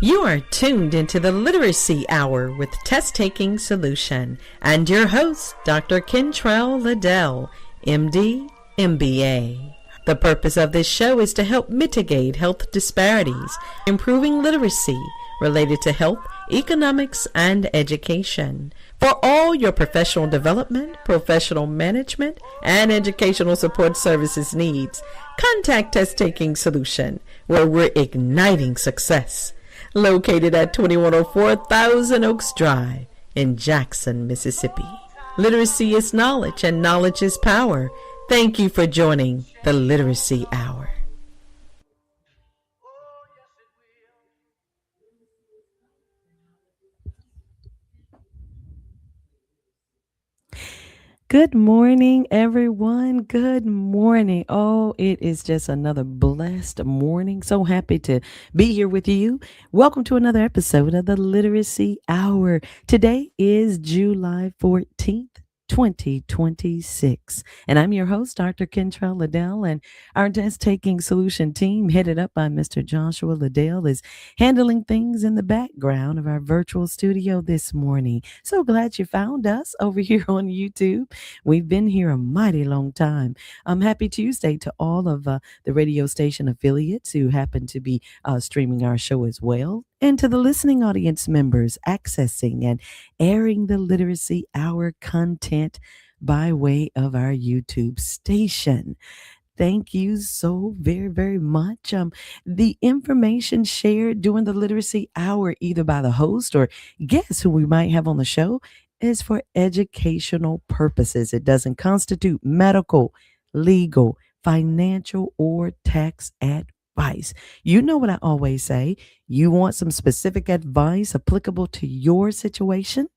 You are tuned into the Literacy Hour with Test Taking Solution and your host, Dr. Kentrell Liddell, MD, MBA. The purpose of this show is to help mitigate health disparities, improving literacy related to health, economics, and education. For all your professional development, professional management, and educational support services needs, contact Test Taking Solution, where we're igniting success. Located at 2104 Thousand Oaks Drive in Jackson, Mississippi. Literacy is knowledge and knowledge is power. Thank you for joining the Literacy Hour. Good morning, everyone. Good morning. Oh, it is just another blessed morning. So happy to be here with you. Welcome to another episode of the Literacy Hour. Today is July 14th. 2026. And I'm your host, Dr. Kentrell Liddell, and our test taking solution team, headed up by Mr. Joshua Liddell, is handling things in the background of our virtual studio this morning. So glad you found us over here on YouTube. We've been here a mighty long time. Happy Tuesday to all of the radio station affiliates who happen to be streaming our show as well, and to the listening audience members accessing and airing the Literacy Hour content by way of our YouTube station. Thank you so very, very much. The information shared during the Literacy Hour, either by the host or guests who we might have on the show, is for educational purposes. It doesn't constitute medical, legal, financial, or tax advice. You know what I always say. You want some specific advice applicable to your situation?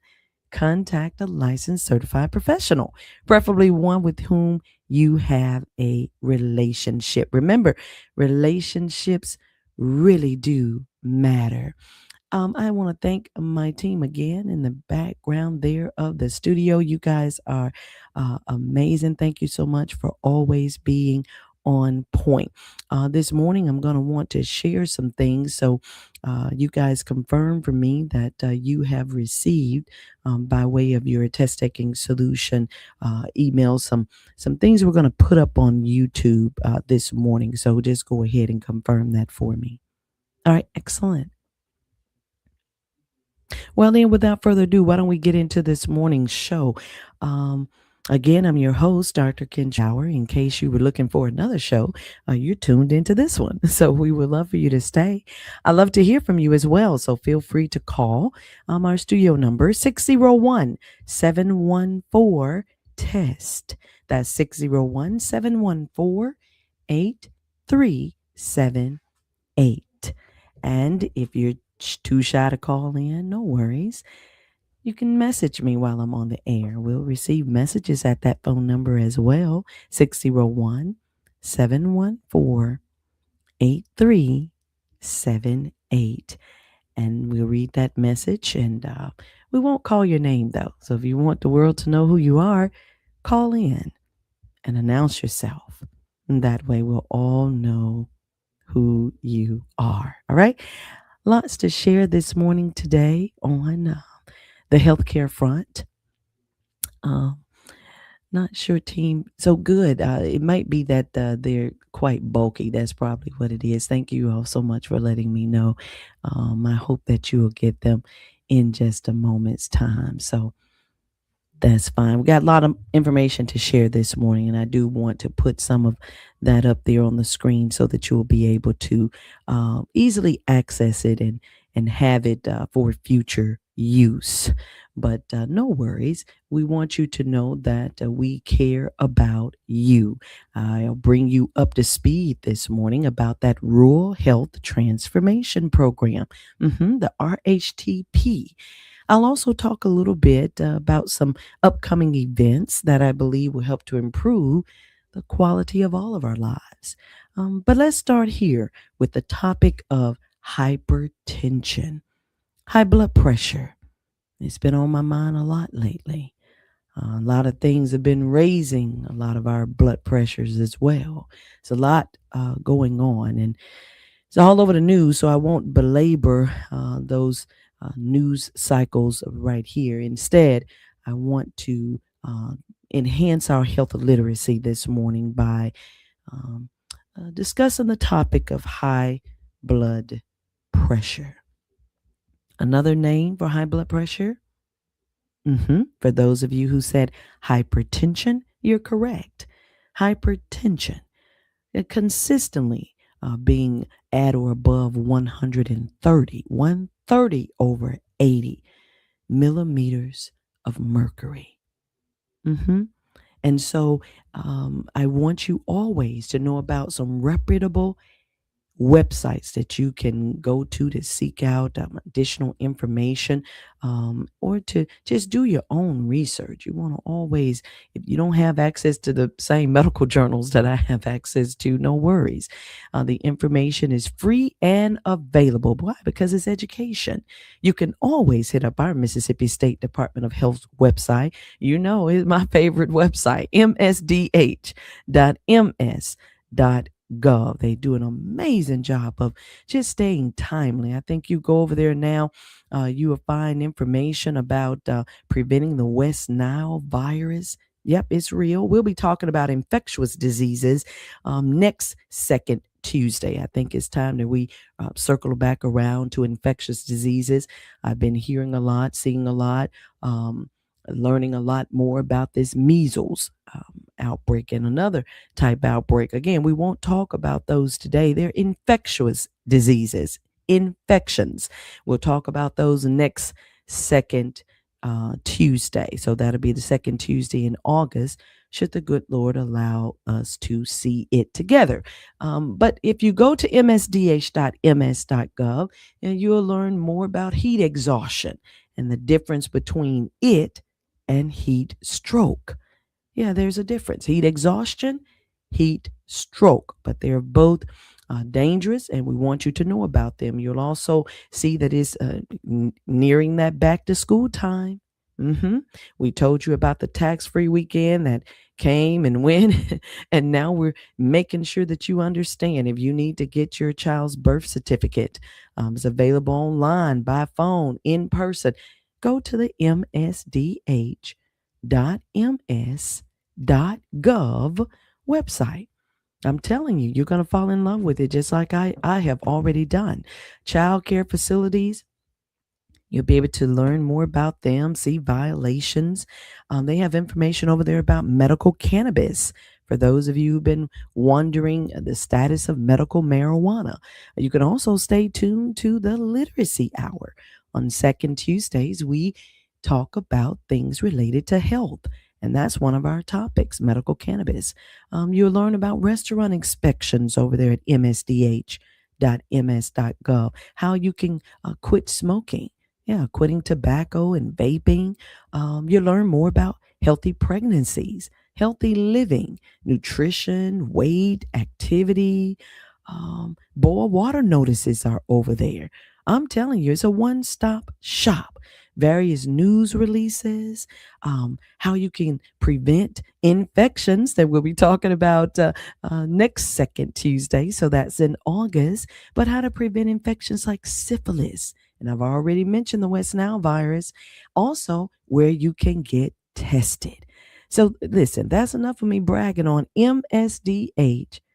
Contact a licensed certified professional, preferably one with whom you have a relationship. Remember, relationships really do matter. I want to thank my team again in the background there of the studio. You guys are amazing. Thank you so much for always being on point. This morning, I'm going to want to share some things. So you guys confirm for me that you have received by way of your test taking solution email some things we're going to put up on YouTube this morning. So just go ahead and confirm that for me. All right, excellent. Well, then, without further ado, why don't we get into this morning's show? Again, I'm your host, Dr. Ken Shower. In case you were looking for another show, you're tuned into this one. So we would love for you to stay. I love to hear from you as well. So feel free to call our studio number, 601-714-TEST. That's 601-714-8378. And if you're too shy to call in, no worries. You can message me while I'm on the air. We'll receive messages at that phone number as well, 601-714-8378. And we'll read that message, and we won't call your name, though. So if you want the world to know who you are, call in and announce yourself. And that way we'll all know who you are. All right? Lots to share this morning today on the healthcare front. Not sure, team. So good. It might be that they're quite bulky. That's probably what it is. Thank you all so much for letting me know. I hope that you will get them in just a moment's time. So that's fine. We got a lot of information to share this morning, and I do want to put some of that up there on the screen so that you will be able to easily access it and have it for future use. But no worries. We want you to know that we care about you. I'll bring you up to speed this morning about that Rural Health Transformation Program, the RHTP. I'll also talk a little bit about some upcoming events that I believe will help to improve the quality of all of our lives. But let's start here with the topic of hypertension, high blood pressure. It's been on my mind a lot lately. A lot of things have been raising a lot of our blood pressures as well. It's a lot going on. And It's all over the news, so I won't belabor those news cycles right here. Instead, I want to enhance our health literacy this morning by um, discussing the topic of high blood pressure. Another name for high blood pressure? For those of you who said hypertension, you're correct. Hypertension, consistently being at or above 130 over 80 millimeters of mercury. And so I want you always to know about some reputable websites that you can go to seek out additional information, or to just do your own research. You want to always, if you don't have access to the same medical journals that I have access to, no worries. The information is free and available. Why? Because it's education. You can always hit up our Mississippi State Department of Health website. You know, it's my favorite website, msdh.ms.gov. They do an amazing job of just staying timely. I think you go over there now, you will find information about preventing the West Nile virus. Yep, it's real. We'll be talking about infectious diseases next second Tuesday. I think it's time that we circle back around to infectious diseases. I've been hearing a lot, seeing a lot, learning a lot more about this measles outbreak and another type outbreak. Again, we won't talk about those today. They're infectious diseases, infections. We'll talk about those next second Tuesday. So that'll be the second Tuesday in August, should the good Lord allow us to see it together. But if you go to msdh.ms.gov, you'll learn more about heat exhaustion and the difference between it and heat stroke. Yeah, there's a difference. Heat exhaustion, heat stroke, but they're both dangerous, and we want you to know about them. You'll also see that it's nearing that back to school time. We told you about the tax-free weekend that came and went, and now we're making sure that you understand if you need to get your child's birth certificate. It's available online, by phone, in person. Go to the msdh.ms.gov website. I'm telling you, you're going to fall in love with it, just like I have already done. Child care facilities, you'll be able to learn more about them, see violations. They have information over there about medical cannabis. For those of you who've been wondering the status of medical marijuana, you can also stay tuned to the Literacy Hour. On second Tuesdays, we talk about things related to health. And that's one of our topics, medical cannabis. You'll learn about restaurant inspections over there at msdh.ms.gov, how you can quit smoking. Yeah, quitting tobacco and vaping. You'll learn more about healthy pregnancies, healthy living, nutrition, weight, activity. Boil water notices are over there. I'm telling you, it's a one-stop shop. Various news releases, how you can prevent infections that we'll be talking about next second Tuesday. So that's in August. But how to prevent infections like syphilis. And I've already mentioned the West Nile virus. Also, where you can get tested. So listen, that's enough of me bragging on msdh.ms.gov.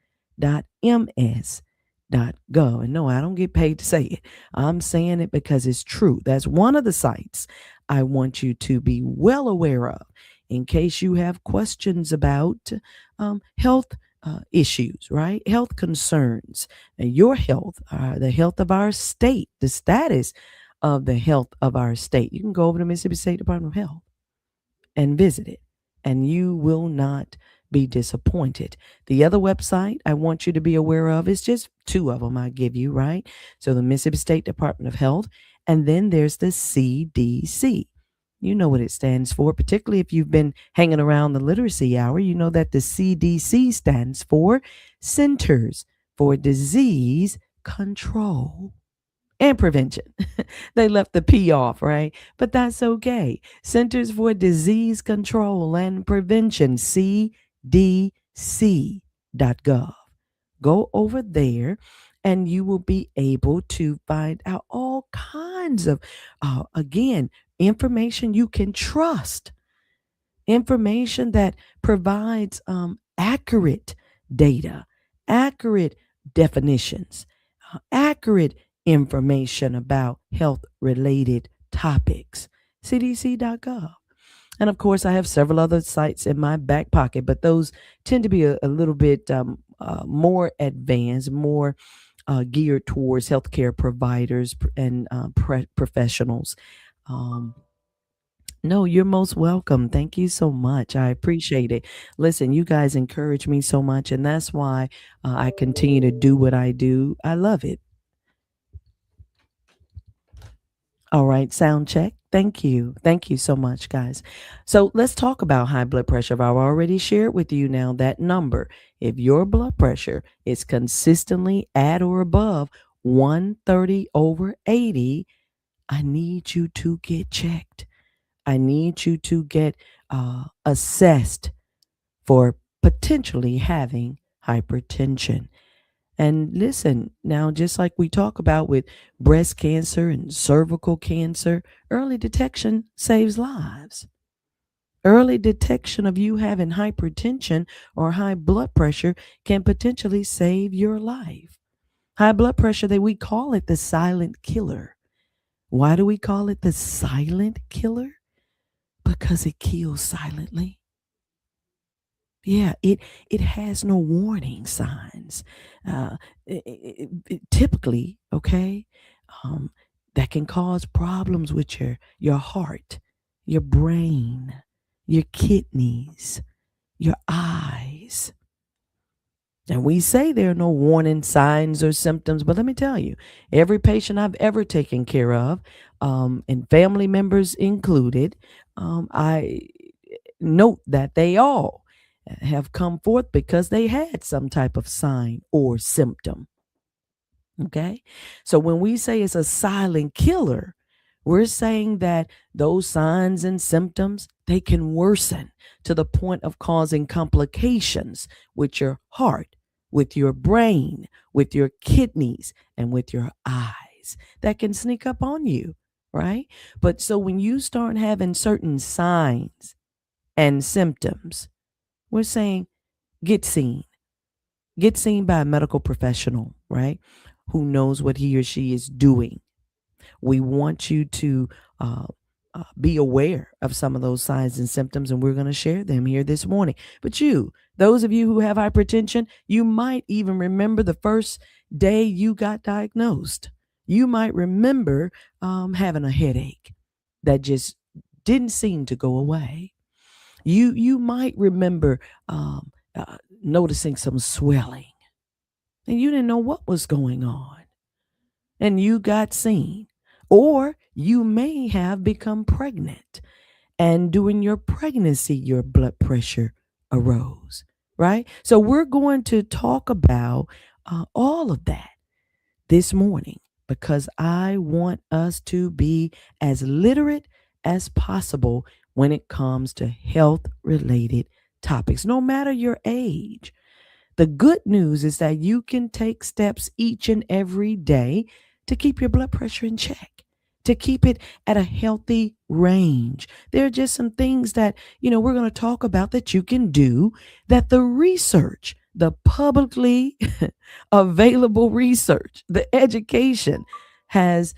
And no, I don't get paid to say it. I'm saying it because it's true. That's one of the sites I want you to be well aware of in case you have questions about health issues, right? Health concerns, your health, the health of our state, the status of the health of our state. You can go over to Mississippi State Department of Health and visit it, and you will not be disappointed. The other website I want you to be aware of is just two of them I give you, right? So the Mississippi State Department of Health, and then there's the CDC. You know what it stands for, particularly if you've been hanging around the Literacy Hour. You know that the CDC stands for Centers for Disease Control and Prevention. They left the P off, right? But that's okay. Centers for Disease Control and Prevention, cdc.gov. Go over there and you will be able to find out all kinds of, again, information you can trust, information that provides accurate data, accurate definitions, accurate information about health related topics. CDC.gov. And of course, I have several other sites in my back pocket, but those tend to be a little bit more advanced, more geared towards healthcare providers and professionals. Um, no, you're most welcome. Thank you so much. I appreciate it. Listen, you guys encourage me so much, and that's why I continue to do what I do. I love it. All right, sound check. Thank you. Thank you so much, guys. So let's talk about high blood pressure. I've already shared with you now that number. If your blood pressure is consistently at or above 130 over 80, I need you to get checked. I need you to get assessed for potentially having hypertension. And listen, now, just like we talk about with breast cancer and cervical cancer, early detection saves lives. Early detection of you having hypertension or high blood pressure can potentially save your life. High blood pressure, we call it the silent killer. Why do we call it the silent killer? Because it kills silently. Yeah, it has no warning signs. Typically, okay, um, that can cause problems with your heart, your brain, your kidneys, your eyes. And we say there are no warning signs or symptoms, but let me tell you, every patient I've ever taken care of, and family members included, I note that they all have come forth because they had some type of sign or symptom. Okay. So when we say it's a silent killer, we're saying that those signs and symptoms, they can worsen to the point of causing complications with your heart, with your brain, with your kidneys, and with your eyes that can sneak up on you, right? But so when you start having certain signs and symptoms, we're saying get seen. Get seen by a medical professional, right? Who knows what he or she is doing. We want you to be aware of some of those signs and symptoms, and we're going to share them here this morning. But those of you who have hypertension, you might even remember the first day you got diagnosed. You might remember having a headache that just didn't seem to go away. You might remember noticing some swelling, and you didn't know what was going on, and you got seen. Or you may have become pregnant, and during your pregnancy, your blood pressure arose, right? So we're going to talk about all of that this morning because I want us to be as literate as possible when it comes to health related topics, no matter your age. The good news is that you can take steps each and every day to keep your blood pressure in check, to keep it at a healthy range. There are just some things that, we're going to talk about that you can do that the research, the publicly available research, the education has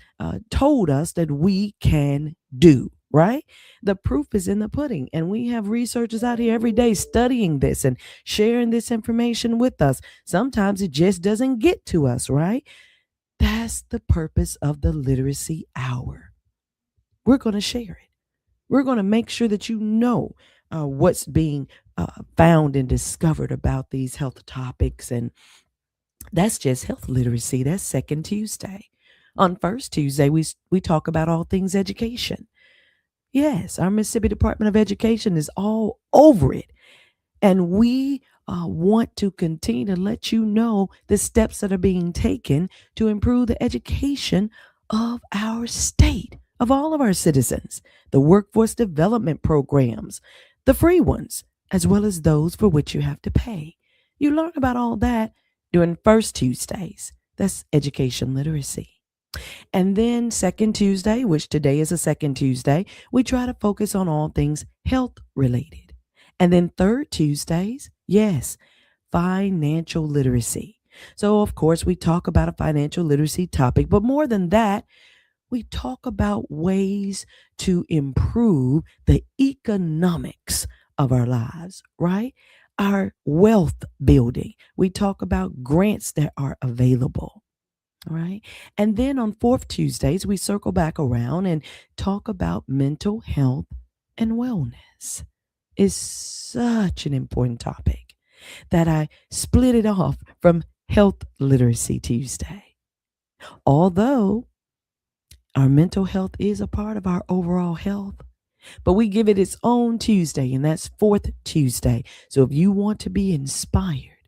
told us that we can do. Right? The proof is in the pudding. And we have researchers out here every day studying this and sharing this information with us. Sometimes it just doesn't get to us, right? That's the purpose of the Literacy Hour. We're going to share it. We're going to make sure that you know what's being found and discovered about these health topics. And that's just health literacy. That's second Tuesday. On first Tuesday, we talk about all things education. Yes, our Mississippi Department of Education is all over it. And we want to continue to let you know the steps that are being taken to improve the education of our state, of all of our citizens, the workforce development programs, the free ones, as well as those for which you have to pay. You learn about all that during First Tuesdays. That's education literacy. And then second Tuesday, which today is a second Tuesday, we try to focus on all things health related. And then third Tuesdays, yes, financial literacy. So, of course, we talk about a financial literacy topic, but more than that, we talk about ways to improve the economics of our lives, right? Our wealth building. We talk about grants that are available. All right. And then on fourth Tuesdays, we circle back around and talk about mental health and wellness. It's such an important topic that I split it off from Health Literacy Tuesday. Although our mental health is a part of our overall health, but we give it its own Tuesday, and that's fourth Tuesday. So if you want to be inspired,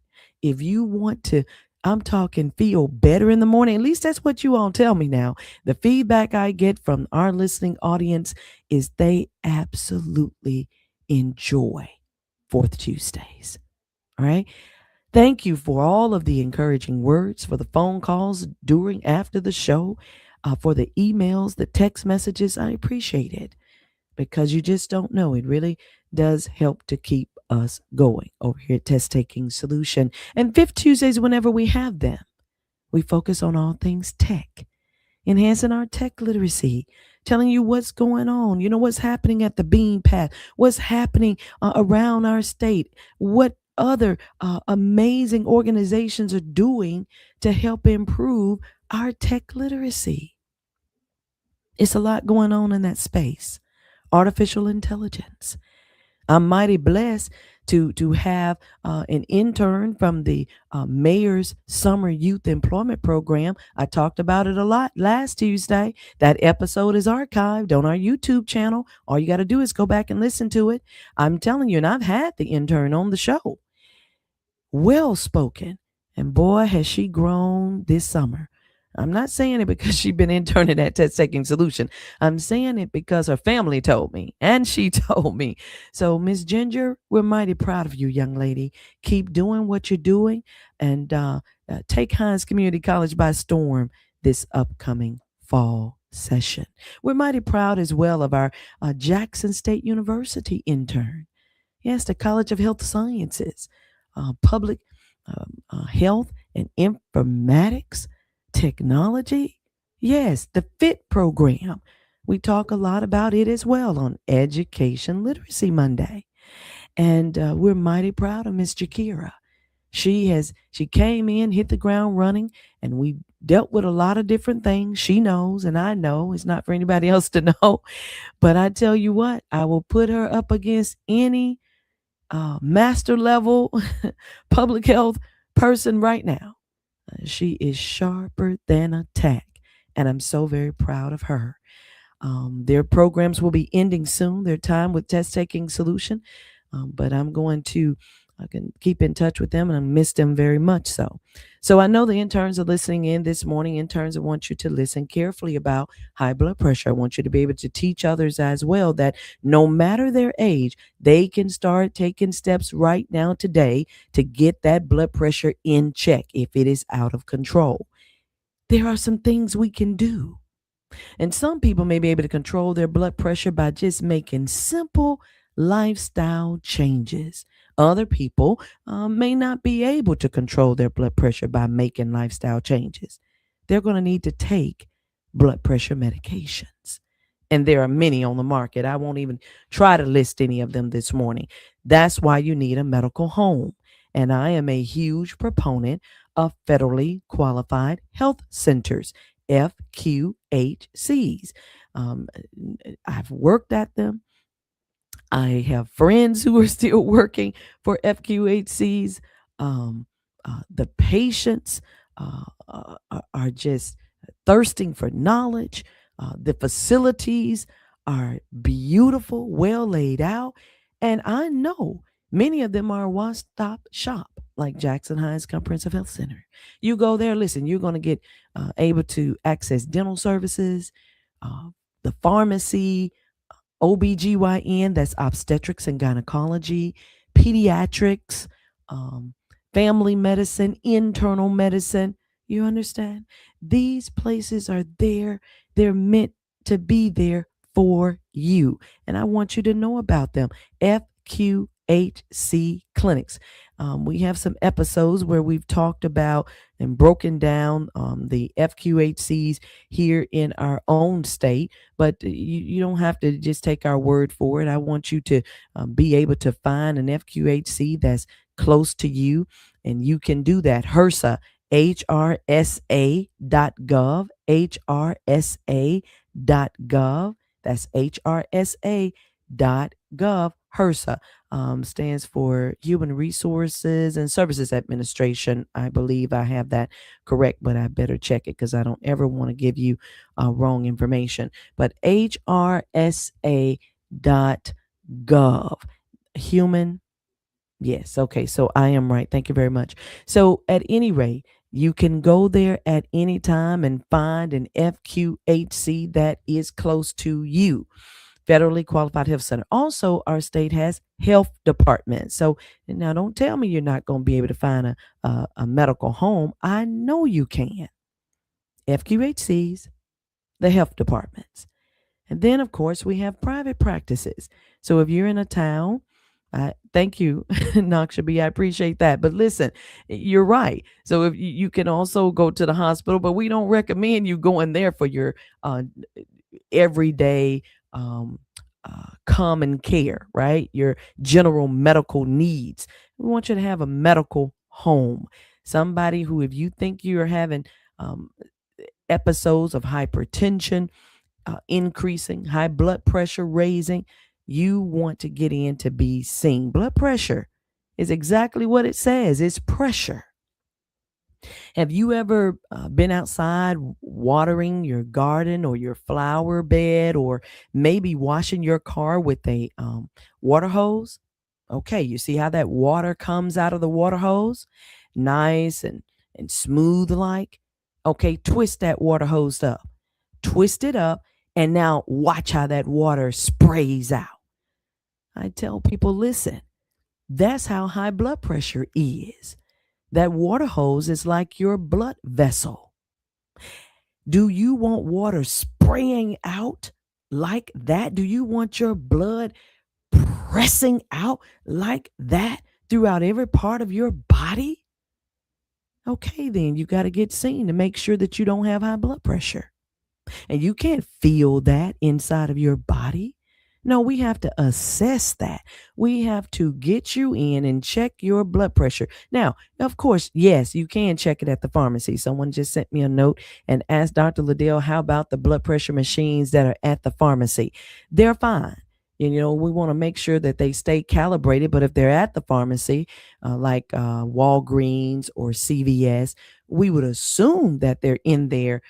if you want to, I'm talking feel better in the morning, at least that's what you all tell me now. The feedback I get from our listening audience is they absolutely enjoy fourth Tuesdays. All right. Thank you for all of the encouraging words, for the phone calls during, after the show, for the emails, the text messages. I appreciate it because you just don't know. It really does help to keep us going over here at Test Taking Solution. And fifth Tuesdays, whenever we have them, we focus on all things tech, enhancing our tech literacy, telling you what's going on, what's happening at the bean path, what's happening around our state, what other amazing organizations are doing to help improve our tech literacy. It's a lot going on in that space. Artificial intelligence. I'm mighty blessed to have an intern from the Mayor's Summer Youth Employment Program. I talked about it a lot last Tuesday. That episode is archived on our YouTube channel. All you got to do is go back and listen to it. I'm telling you, and I've had the intern on the show. Well spoken. And boy, has she grown this summer. I'm not saying it because she's been interning at Test Taking Solution. I'm saying it because her family told me and she told me. So, Miss Ginger, we're mighty proud of you, young lady. Keep doing what you're doing and take Hines Community College by storm this upcoming fall session. We're mighty proud as well of our Jackson State University intern. Yes, the College of Health Sciences, public health and informatics. Technology? Yes, the FIT program. We talk a lot about it as well on Education Literacy Monday. And we're mighty proud of Miss Jakira. She came in, hit the ground running, and we dealt with a lot of different things. She knows, and I know. It's not for anybody else to know. But I tell you what, I will put her up against any master level public health person right now. She is sharper than a tack, and I'm so very proud of her. Their programs will be ending soon, their time with Test Taking Solution, but I can keep in touch with them, and I miss them very much so. So I know the interns are listening in this morning. Interns, I want you to listen carefully about high blood pressure. I want you to be able to teach others as well that no matter their age, they can start taking steps right now today to get that blood pressure in check if it is out of control. There are some things we can do. And some people may be able to control their blood pressure by just making simple lifestyle changes. Other people may not be able to control their blood pressure by making lifestyle changes. They're going to need to take blood pressure medications. And there are many on the market. I won't even try to list any of them this morning. That's why you need a medical home. And I am a huge proponent of federally qualified health centers, FQHCs. I've worked at them. I have friends who are still working for FQHCs. The patients are just thirsting for knowledge. The facilities are beautiful, well laid out. And I know many of them are a one-stop shop, like Jackson Hines Comprehensive Health Center. You go there, listen, you're going to get able to access dental services, the pharmacy, OBGYN, that's obstetrics and gynecology, pediatrics, family medicine, internal medicine. You understand? These places are there. They're meant to be there for you. And I want you to know about them. FQHC clinics. We have some episodes where we've talked about and broken down the FQHCs here in our own state, but you don't have to just take our word for it. I want you to be able to find an FQHC that's close to you, and you can do that. HRSA, HRSA.gov, HRSA.gov. That's HRSA.gov. HRSA stands for Human Resources and Services Administration. I believe I have that correct, but I better check it because I don't ever want to give you wrong information. But HRSA.gov. Human. Yes. Okay. So I am right. Thank you very much. So at any rate, you can go there at any time and find an FQHC that is close to you. Federally Qualified Health Center. Also, our state has health departments. So now don't tell me you're not going to be able to find a medical home. I know you can. FQHCs, the health departments. And then, of course, we have private practices. So if you're in a town, thank you, Nokshabi. I appreciate that. But listen, you're right. So if you can also go to the hospital, but we don't recommend you going there for your everyday common care, right? Your general medical needs. We want you to have a medical home. Somebody who, if you think you're having episodes of hypertension, increasing, high blood pressure raising, you want to get in to be seen. Blood pressure is exactly what it says. It's pressure. Have you ever been outside watering your garden or your flower bed, or maybe washing your car with a water hose? Okay, you see how that water comes out of the water hose? Nice and smooth like. Okay, twist that water hose up. Twist it up, and now watch how that water sprays out. I tell people, listen, that's how high blood pressure is. That water hose is like your blood vessel. Do you want water spraying out like that? Do you want your blood pressing out like that throughout every part of your body? Okay, then you got to get seen to make sure that you don't have high blood pressure. And you can't feel that inside of your body. No, we have to assess that. We have to get you in and check your blood pressure. Now, of course, yes, you can check it at the pharmacy. Someone just sent me a note and asked Dr. Liddell, how about the blood pressure machines that are at the pharmacy? They're fine. And, we want to make sure that they stay calibrated. But if they're at the pharmacy, like Walgreens or CVS, we would assume that they're in there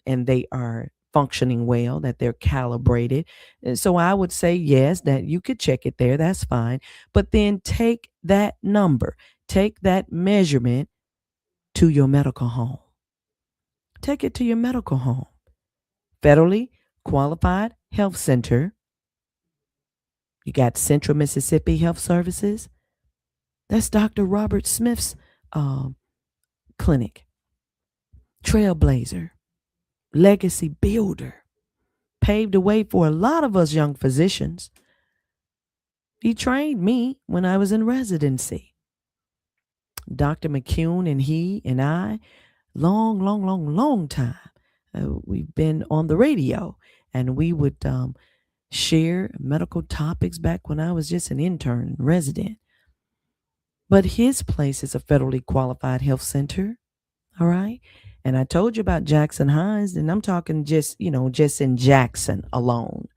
and they are functioning well, that they're calibrated. And so I would say, yes, that you could check it there. That's fine. But then take that number, take that measurement to your medical home. Take it to your medical home. Federally Qualified Health Center. You got Central Mississippi Health Services. That's Dr. Robert Smith's clinic. Trailblazer. Legacy builder. Paved the way for a lot of us young physicians. He trained me when I was in residency. Dr. McCune and he and I, long time. We've been on the radio, and we would share medical topics back when I was just an intern resident. But his place is a federally qualified health center. All right. And I told you about Jackson Hines, and I'm talking just in Jackson alone.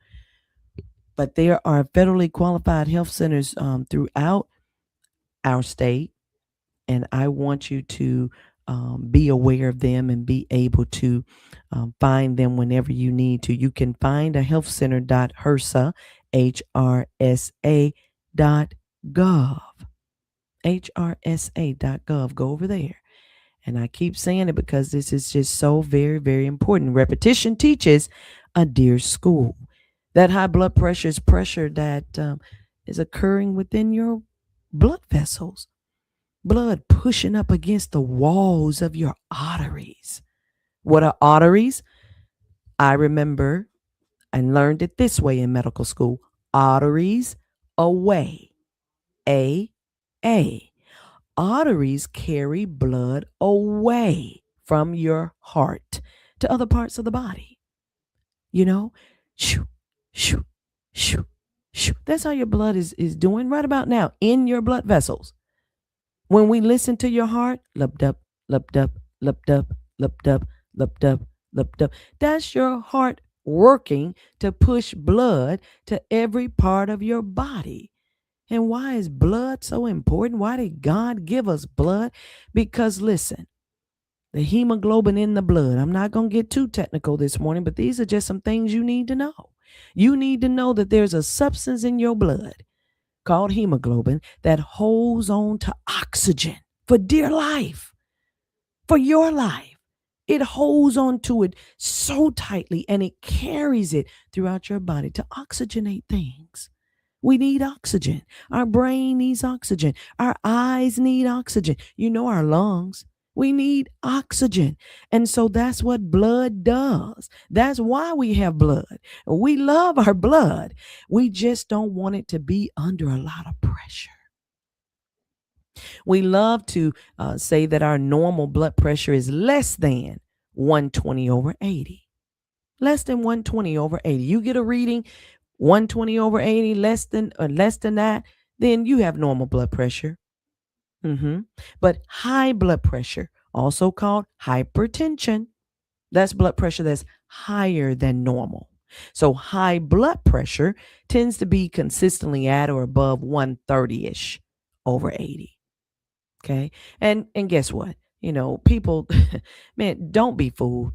But there are federally qualified health centers throughout our state, and I want you to be aware of them and be able to find them whenever you need to. You can find a health center.hrsa, HRSA.gov, HRSA.gov. Go over there. And I keep saying it because this is just so very, very important. Repetition teaches a dear school. That high blood pressure is pressure that is occurring within your blood vessels. blood pushing up against the walls of your arteries. What are arteries? I remember and learned it this way in medical school. Arteries away. A. A. Arteries carry blood away from your heart to other parts of the body. You know, shoo, shoo, shoo, shoo. That's how your blood is doing right about now in your blood vessels. When we listen to your heart, lup dup, lup dup, lup dup, lup dup, lup dup, lup dup. That's your heart working to push blood to every part of your body. And why is blood so important? Why did God give us blood? Because listen, the hemoglobin in the blood, I'm not going to get too technical this morning, but these are just some things you need to know. You need to know that there's a substance in your blood called hemoglobin that holds on to oxygen for dear life, for your life. It holds on to it so tightly and it carries it throughout your body to oxygenate things. We need oxygen. Our brain needs oxygen. Our eyes need oxygen. You know, our lungs. We need oxygen. And so that's what blood does. That's why we have blood. We love our blood. We just don't want it to be under a lot of pressure. We love to say that our normal blood pressure is less than 120 over 80. Less than 120 over 80. You get a reading 120 over 80, less than that, then you have normal blood pressure. But high blood pressure, also called hypertension, that's blood pressure that's higher than normal. So high blood pressure tends to be consistently at or above 130-ish over 80. Okay. And guess what? You know, people, man, don't be fooled.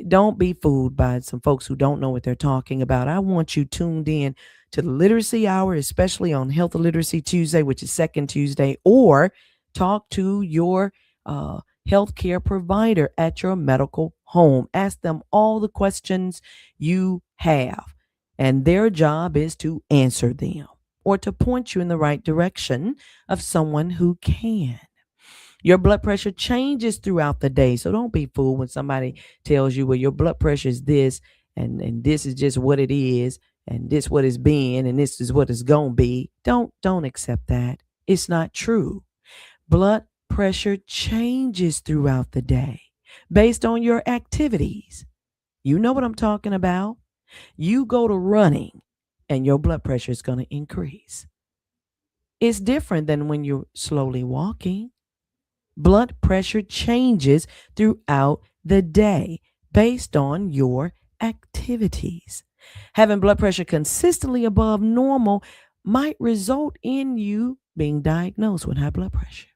Don't be fooled by some folks who don't know what they're talking about. I want you tuned in to the Literacy Hour, especially on Health Literacy Tuesday, which is second Tuesday, or talk to your healthcare provider at your medical home. Ask them all the questions you have, and their job is to answer them or to point you in the right direction of someone who can. Your blood pressure changes throughout the day. So don't be fooled when somebody tells you, well, your blood pressure is this, and this is just what it is, and this what it's been, and this is what it's gonna be. Don't accept that. It's not true. Blood pressure changes throughout the day based on your activities. You know what I'm talking about. You go to running and your blood pressure is going to increase. It's different than when you're slowly walking. Blood pressure changes throughout the day based on your activities. Having blood pressure consistently above normal might result in you being diagnosed with high blood pressure.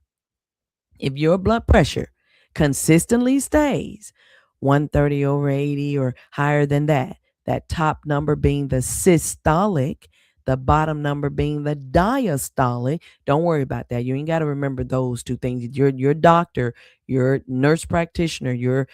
If your blood pressure consistently stays 130 over 80 or higher than that top number being the systolic, the bottom number being the diastolic. Don't worry about that. You ain't got to remember those two things. Your doctor, your nurse practitioner, your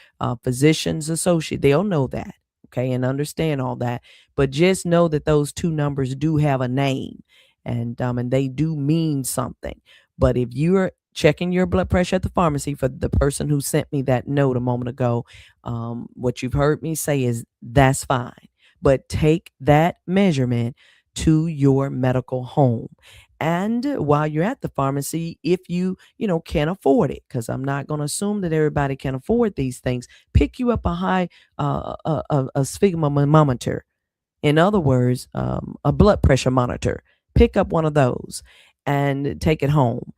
physician's associate, they'll know that, okay, and understand all that. But just know that those two numbers do have a name, and they do mean something. But if you're checking your blood pressure at the pharmacy, for the person who sent me that note a moment ago, what you've heard me say is that's fine. But take that measurement to your medical home. And while you're at the pharmacy, if you can't afford it, because I'm not going to assume that everybody can afford these things, pick you up a high sphygmomanometer. In other words, a blood pressure monitor. Pick up one of those and take it home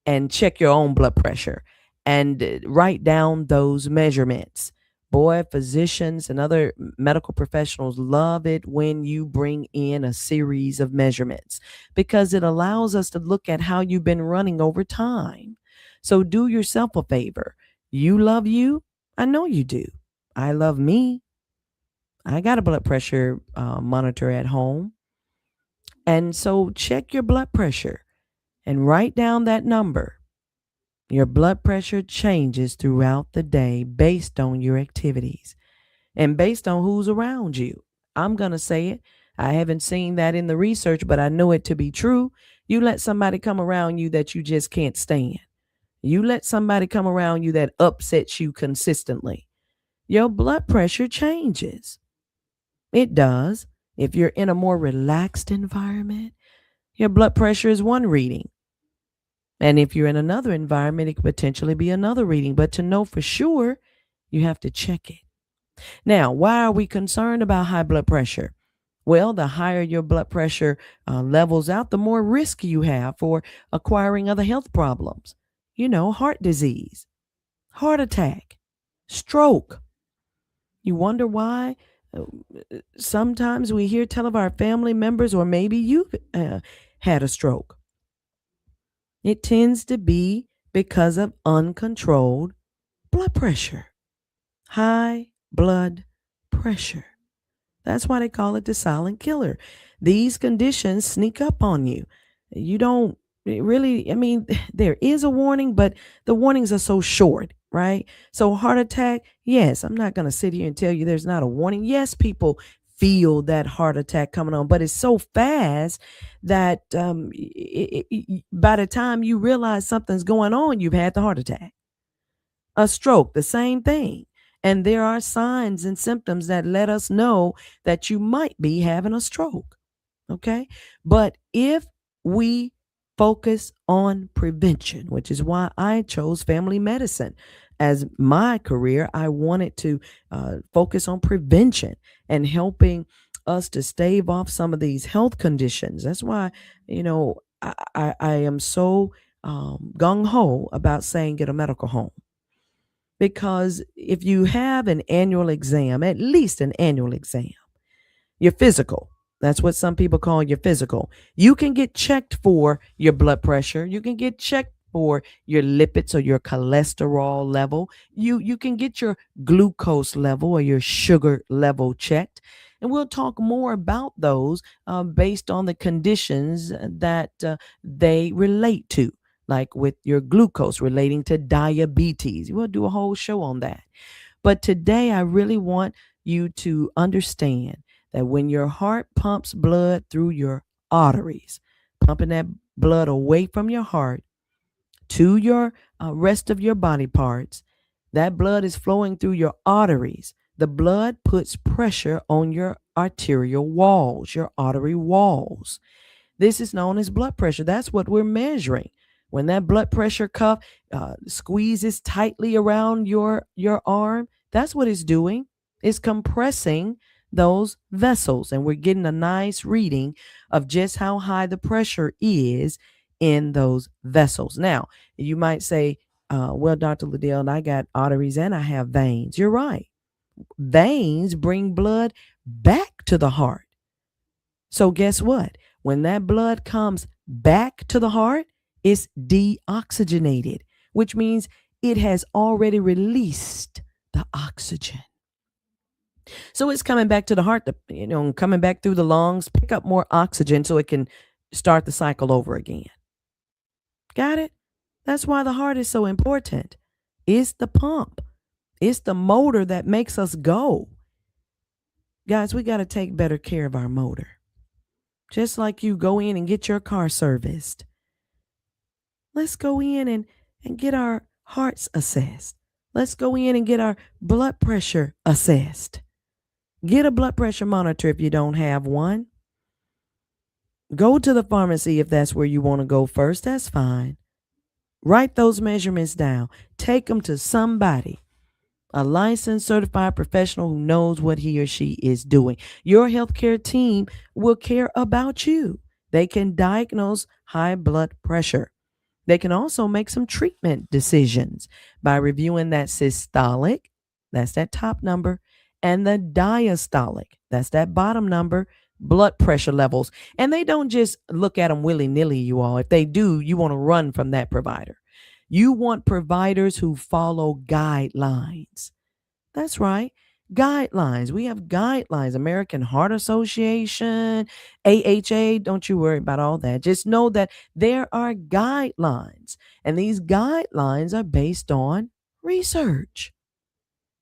and check your own blood pressure and write down those measurements. Boy, physicians and other medical professionals love it when you bring in a series of measurements because it allows us to look at how you've been running over time. So do yourself a favor. You love you. I know you do. I love me. I got a blood pressure monitor at home. And so check your blood pressure and write down that number. Your blood pressure changes throughout the day based on your activities and based on who's around you. I'm going to say it. I haven't seen that in the research, but I know it to be true. You let somebody come around you that you just can't stand. You let somebody come around you that upsets you consistently. Your blood pressure changes. It does. If you're in a more relaxed environment, your blood pressure is one reading. And if you're in another environment, it could potentially be another reading. But to know for sure, you have to check it. Now, why are we concerned about high blood pressure? Well, the higher your blood pressure levels out, the more risk you have for acquiring other health problems. Heart disease, heart attack, stroke. You wonder why? Uh, Sometimes we hear tell of our family members, or maybe you had a stroke. It tends to be because of uncontrolled blood pressure, high blood pressure. That's why they call it the silent killer. These conditions sneak up on you. You don't really, there is a warning, but the warnings are so short, right? So, heart attack, yes, I'm not going to sit here and tell you there's not a warning. Yes, people feel that heart attack coming on, but it's so fast that by the time you realize something's going on, you've had the heart attack. A stroke, the same thing. And there are signs and symptoms that let us know that you might be having a stroke. Okay. But if we focus on prevention, which is why I chose family medicine as my career, I wanted to focus on prevention and helping us to stave off some of these health conditions. That's why, I am so gung ho about saying get a medical home, because if you have an annual exam, at least an annual exam, your physical, that's what some people call your physical, you can get checked for your blood pressure. You can get checked for your lipids or your cholesterol level. You can get your glucose level or your sugar level checked. And we'll talk more about those based on the conditions that they relate to, like with your glucose relating to diabetes. We'll do a whole show on that. But today, I really want you to understand that when your heart pumps blood through your arteries, pumping that blood away from your heart to your rest of your body parts, that blood is flowing through your arteries. The blood puts pressure on your arterial walls, your artery walls. This is known as blood pressure. That's what we're measuring. When that blood pressure cuff squeezes tightly around your arm, that's what it's doing. It's compressing those vessels, and we're getting a nice reading of just how high the pressure is in those vessels. Now, you might say, well, Dr. Liddell, I got arteries and I have veins. You're right. Veins bring blood back to the heart. So guess what? When that blood comes back to the heart, it's deoxygenated, which means it has already released the oxygen. So it's coming back to the heart, coming back through the lungs, pick up more oxygen so it can start the cycle over again. Got it? That's why the heart is so important. It's the pump. It's the motor that makes us go. Guys, we got to take better care of our motor. Just like you go in and get your car serviced. Let's go in and get our hearts assessed. Let's go in and get our blood pressure assessed. Get a blood pressure monitor if you don't have one. Go to the pharmacy if that's where you want to go first. That's fine. Write those measurements down. Take them to somebody, a licensed, certified professional who knows what he or she is doing. Your healthcare team will care about you. They can diagnose high blood pressure. They can also make some treatment decisions by reviewing that systolic, that's that top number, and the diastolic, that's that bottom number, blood pressure levels. And they don't just look at them willy-nilly, you all. If they do, you want to run from that provider. You want providers who follow guidelines. That's right. Guidelines. We have guidelines. American Heart Association, AHA. Don't you worry about all that. Just know that there are guidelines, and these guidelines are based on research.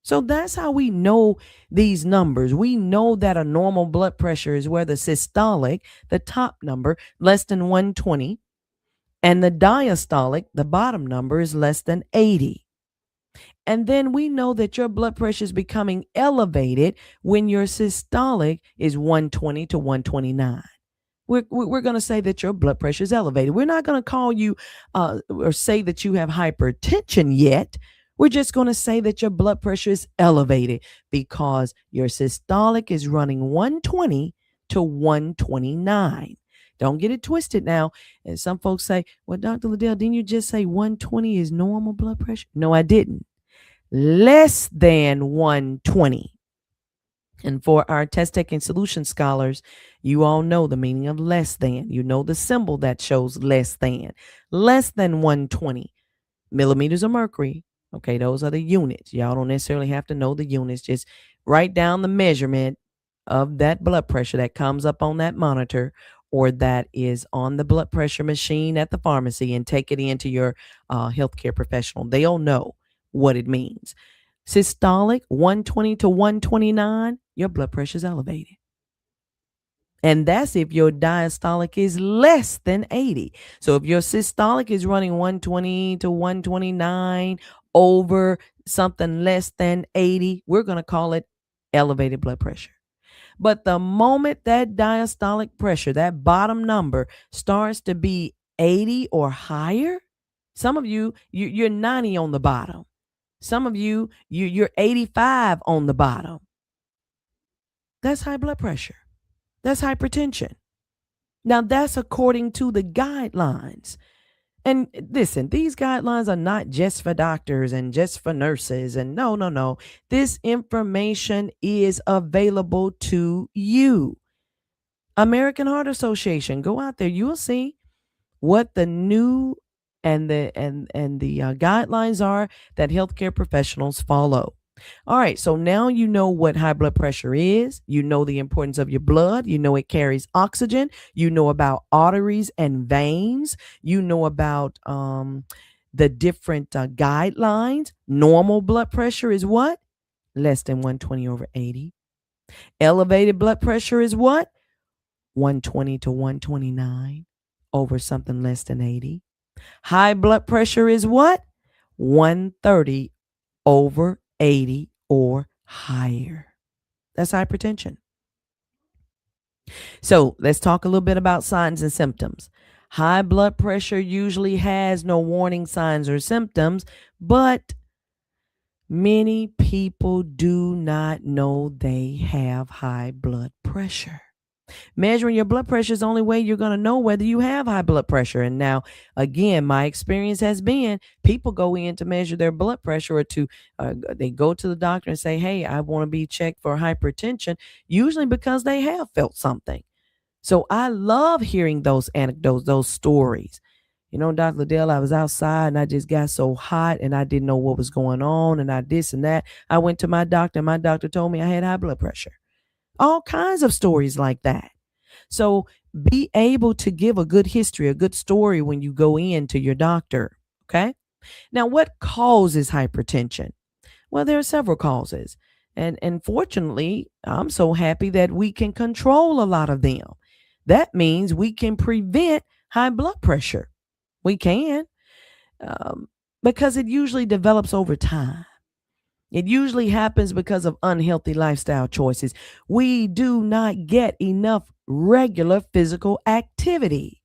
So that's how we know these numbers. We know that a normal blood pressure is where the systolic, the top number, less than 120, and the diastolic, the bottom number, is less than 80. And then we know that your blood pressure is becoming elevated when your systolic is 120 to 129. We're going to say that your blood pressure is elevated. We're not going to call you or say that you have hypertension yet. We're just going to say that your blood pressure is elevated because your systolic is running 120 to 129. Don't get it twisted now. And some folks say, well, Dr. Liddell, didn't you just say 120 is normal blood pressure? No, I didn't. Less than 120. And for our test taking solution scholars, you all know the meaning of less than. You know the symbol that shows less than. Less than 120 millimeters of mercury. Okay, those are the units. Y'all don't necessarily have to know the units. Just write down the measurement of that blood pressure that comes up on that monitor or that is on the blood pressure machine at the pharmacy and take it into your healthcare professional. They'll know what it means. Systolic 120 to 129, your blood pressure is elevated. And that's if your diastolic is less than 80. So if your systolic is running 120 to 129 over something less than 80, we're going to call it elevated blood pressure. But the moment that diastolic pressure, that bottom number, starts to be 80 or higher, some of you're 90 on the bottom. Some of you're 85 on the bottom. That's high blood pressure. That's hypertension. Now, that's according to the guidelines. And listen, these guidelines are not just for doctors and just for nurses. And no. This information is available to you. American Heart Association, go out there. You will see what the new and the guidelines are that healthcare professionals follow. All right, so now you know what high blood pressure is. You know the importance of your blood. You know it carries oxygen. You know about arteries and veins. You know about the different guidelines. Normal blood pressure is what? Less than 120 over 80. Elevated blood pressure is what? 120 to 129 over something less than 80. High blood pressure is what? 130 over 80 or higher. That's hypertension. So let's talk a little bit about signs and symptoms. High blood pressure usually has no warning signs or symptoms, but many people do not know they have high blood pressure. Measuring your blood pressure is the only way you're going to know whether you have high blood pressure. And now, again, my experience has been people go in to measure their blood pressure or they go to the doctor and say, hey, I want to be checked for hypertension, usually because they have felt something. So I love hearing those anecdotes, those stories. You know, Dr. Liddell, I was outside and I just got so hot and I didn't know what was going on and I this and that. I went to my doctor and my doctor told me I had high blood pressure. All kinds of stories like that. So be able to give a good history, a good story when you go in to your doctor. Okay. Now, what causes hypertension? Well, there are several causes. And fortunately, I'm so happy that we can control a lot of them. That means we can prevent high blood pressure. We can, because it usually develops over time. It usually happens because of unhealthy lifestyle choices. We do not get enough regular physical activity.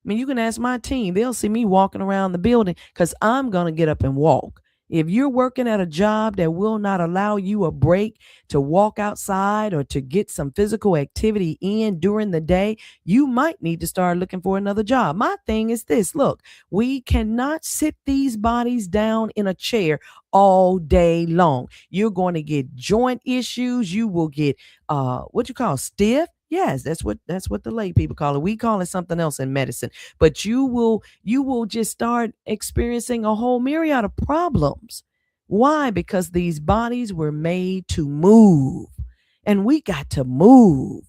I mean, you can ask my team. They'll see me walking around the building because I'm going to get up and walk. If you're working at a job that will not allow you a break to walk outside or to get some physical activity in during the day, you might need to start looking for another job. My thing is this. Look, we cannot sit these bodies down in a chair all day long. You're going to get joint issues. You will get what you call stiff. Yes, that's what the lay people call it. We call it something else in medicine. But you will just start experiencing a whole myriad of problems. Why? Because these bodies were made to move, and we got to move.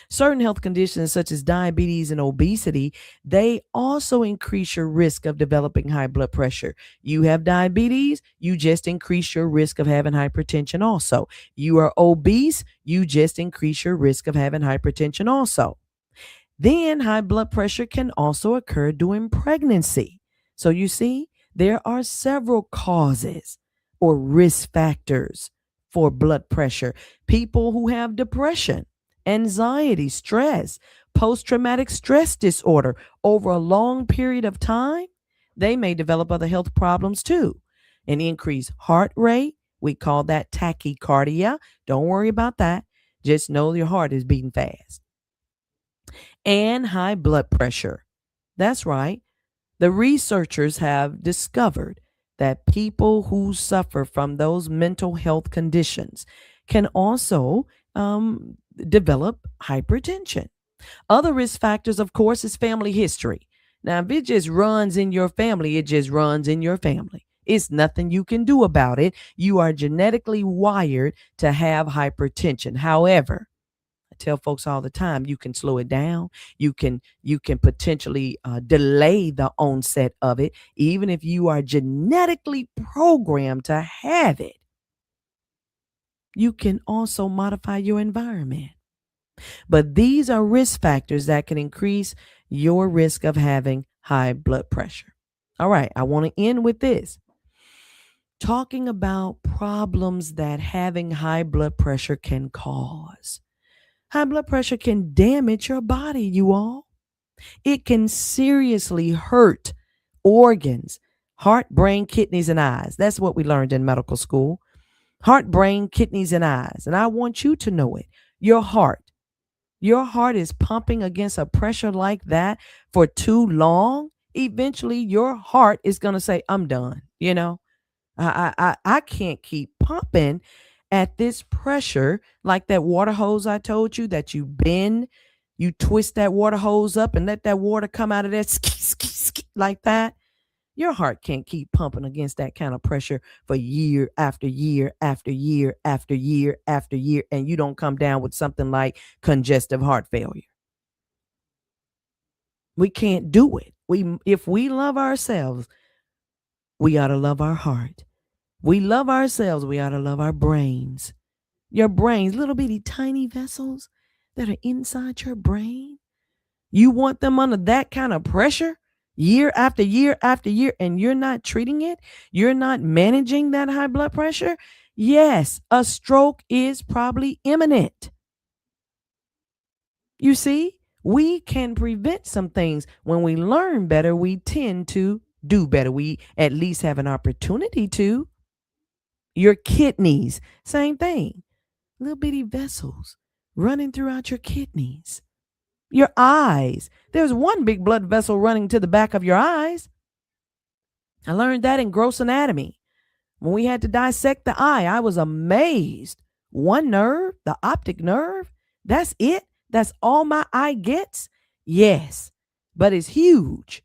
Certain health conditions such as diabetes and obesity, they also increase your risk of developing high blood pressure. You have diabetes, you just increase your risk of having hypertension also. You are obese, you just increase your risk of having hypertension also. Then high blood pressure can also occur during pregnancy. So you see, there are several causes or risk factors for blood pressure. People who have depression, anxiety, stress, post traumatic stress disorder over a long period of time, they may develop other health problems too. An increased heart rate, we call that tachycardia. Don't worry about that. Just know your heart is beating fast. And high blood pressure. That's right. The researchers have discovered that people who suffer from those mental health conditions can also develop hypertension. Other risk factors, of course, is family history. Now, if it just runs in your family, it just runs in your family. It's nothing you can do about it. You are genetically wired to have hypertension. However, I tell folks all the time, you can slow it down. You can potentially delay the onset of it, even if you are genetically programmed to have it. You can also modify your environment. But these are risk factors that can increase your risk of having high blood pressure. All right, I want to end with this. Talking about problems that having high blood pressure can cause. High blood pressure can damage your body, you all. It can seriously hurt organs, heart, brain, kidneys, and eyes. That's what we learned in medical school. Heart, brain, kidneys, and eyes. And I want you to know it. Your heart. Your heart is pumping against a pressure like that for too long. Eventually, your heart is going to say, I'm done. I can't keep pumping at this pressure, like that water hose I told you that you bend, you twist that water hose up and let that water come out of that like that. Your heart can't keep pumping against that kind of pressure for year after year after year after year after year, and you don't come down with something like congestive heart failure. We can't do it. If we love ourselves, we ought to love our heart. We love ourselves, we ought to love our brains. Your brains, little bitty tiny vessels that are inside your brain. You want them under that kind of pressure year after year after year, and you're not treating it? You're not managing that high blood pressure? Yes, a stroke is probably imminent. You see, we can prevent some things. When we learn better, we tend to do better. We at least have an opportunity to. Your kidneys, same thing. Little bitty vessels running throughout your kidneys. Your eyes. There's one big blood vessel running to the back of your eyes. I learned that in gross anatomy. When we had to dissect the eye, I was amazed. One nerve, the optic nerve, that's it? That's all my eye gets? Yes, but it's huge.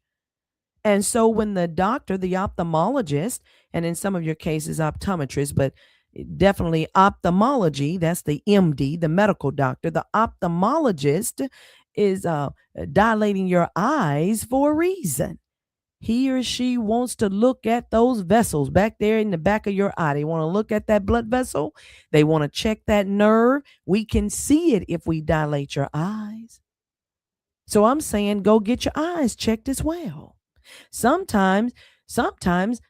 And so when the doctor, the ophthalmologist, and in some of your cases, optometrist, but definitely ophthalmology, that's the MD, the medical doctor, the ophthalmologist is dilating your eyes for a reason. He or she wants to look at those vessels back there in the back of your eye. They want to look at that blood vessel. They want to check that nerve. We can see it if we dilate your eyes. So I'm saying go get your eyes checked as well. Sometimes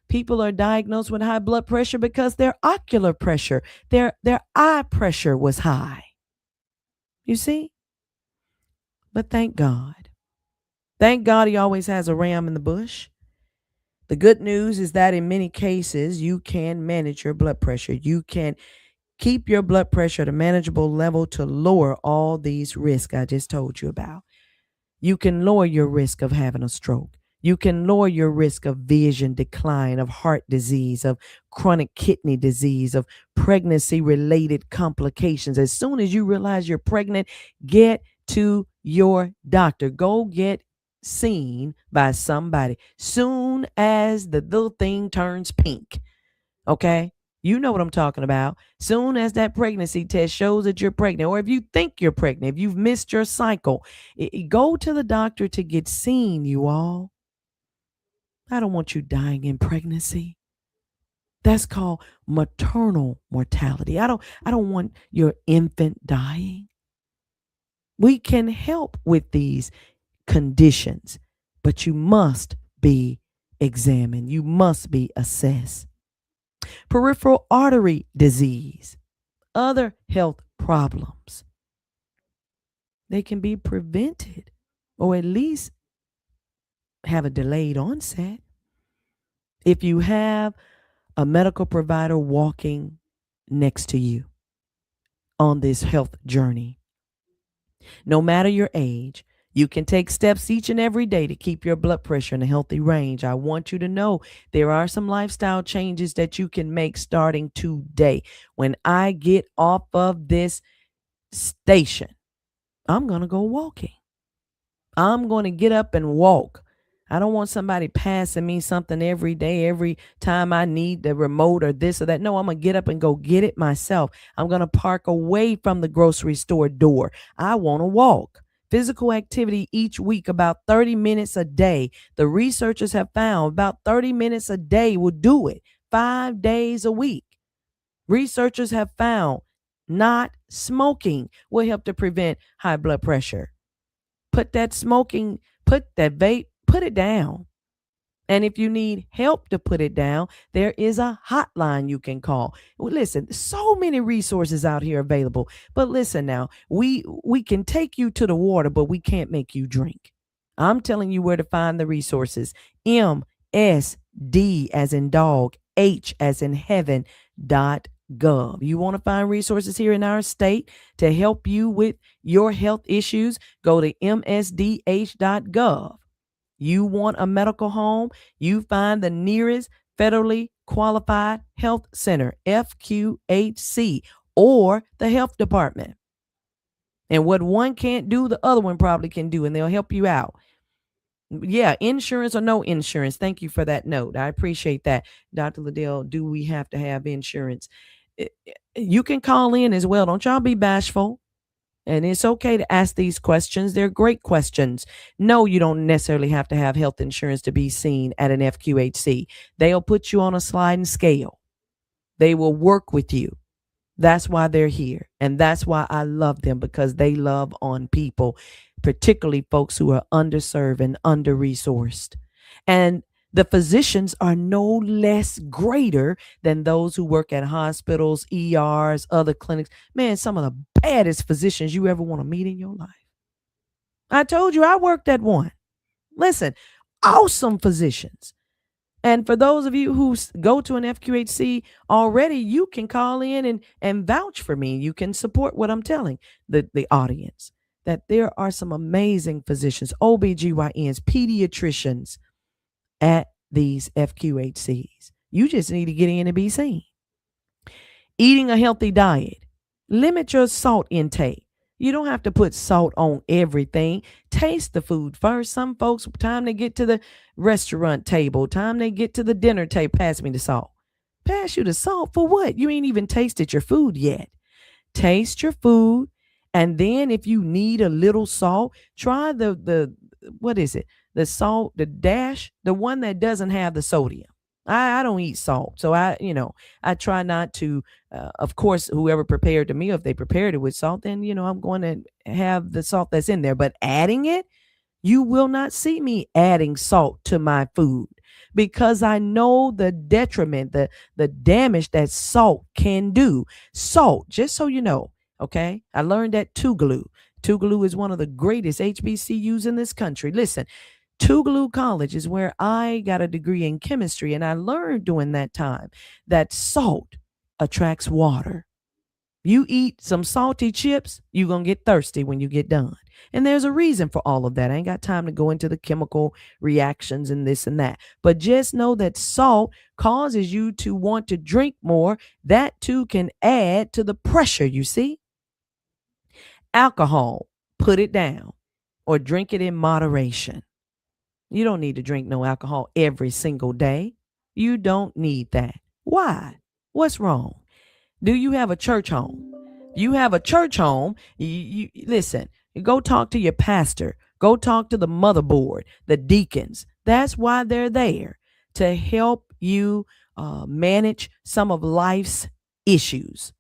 people are diagnosed with high blood pressure because their ocular pressure, their eye pressure was high. You see? But thank God. Thank God he always has a ram in the bush. The good news is that in many cases, you can manage your blood pressure. You can keep your blood pressure at a manageable level to lower all these risks I just told you about. You can lower your risk of having a stroke. You can lower your risk of vision decline, of heart disease, of chronic kidney disease, of pregnancy-related complications. As soon as you realize you're pregnant, get to your doctor. Go get seen by somebody. Soon as the little thing turns pink, okay? You know what I'm talking about. Soon as that pregnancy test shows that you're pregnant, or if you think you're pregnant, if you've missed your cycle, go to the doctor to get seen, you all. I don't want you dying in pregnancy. That's called maternal mortality. I don't want your infant dying. We can help with these conditions, but you must be examined. You must be assessed. Peripheral artery disease, other health problems, they can be prevented or at least have a delayed onset if you have a medical provider walking next to you on this health journey. No matter your age, you can take steps each and every day to keep your blood pressure in a healthy range. I want you to know there are some lifestyle changes that you can make starting today. When I get off of this station, I'm going to go walking. I'm going to get up and walk. I don't want somebody passing me something every day, every time I need the remote or this or that. No, I'm going to get up and go get it myself. I'm going to park away from the grocery store door. I want to walk. Physical activity each week, about 30 minutes a day. The researchers have found about 30 minutes a day will do it 5 days a week. Researchers have found not smoking will help to prevent high blood pressure. Put that smoking, put that vape, put it down. And if you need help to put it down, there is a hotline you can call. Well, listen, so many resources out here available. But listen now, we can take you to the water, but we can't make you drink. I'm telling you where to find the resources. MSD as in dog, H as in heaven.gov. You want to find resources here in our state to help you with your health issues? Go to msdh.gov. You want a medical home? You find the nearest federally qualified health center, FQHC, or the health department. And what one can't do, the other one probably can do, and they'll help you out. Yeah, insurance or no insurance. Thank you for that note. I appreciate that. Dr. Liddell, do we have to have insurance? You can call in as well. Don't y'all be bashful. And it's okay to ask these questions. They're great questions. No, you don't necessarily have to have health insurance to be seen at an FQHC. They'll put you on a sliding scale. They will work with you. That's why they're here. And that's why I love them, because they love on people, particularly folks who are underserved and under-resourced. And the physicians are no less greater than those who work at hospitals, ERs, other clinics. Man, some of the baddest physicians you ever want to meet in your life. I told you I worked at one. Listen, awesome physicians. And for those of you who go to an FQHC already, you can call in and vouch for me. You can support what I'm telling the audience, that there are some amazing physicians, OBGYNs, pediatricians at these FQHCs. You just need to get in and be seen. Eating a healthy diet. Limit your salt intake. You don't have to put salt on everything. Taste the food first. Some folks, time they get to the restaurant table, time they get to the dinner table, pass me the salt. Pass you the salt for what? You ain't even tasted your food yet. Taste your food. And then if you need a little salt, try the what is it? The salt, the dash, the one that doesn't have the sodium. I don't eat salt. So I try not to, of course, whoever prepared the meal, if they prepared it with salt, then, I'm going to have the salt that's in there. But adding it, you will not see me adding salt to my food, because I know the detriment, the damage that salt can do. Salt, just so you know, okay? I learned at Tougaloo. Tougaloo is one of the greatest HBCUs in this country. Listen, Tougaloo College is where I got a degree in chemistry, and I learned during that time that salt attracts water. You eat some salty chips, you're going to get thirsty when you get done. And there's a reason for all of that. I ain't got time to go into the chemical reactions and this and that. But just know that salt causes you to want to drink more. That too can add to the pressure, you see. Alcohol, put it down or drink it in moderation. You don't need to drink no alcohol every single day. You don't need that. Why? What's wrong? Do you have a church home? You have a church home. You listen. Go talk to your pastor. Go talk to the motherboard, the deacons. That's why they're there, to help you manage some of life's issues.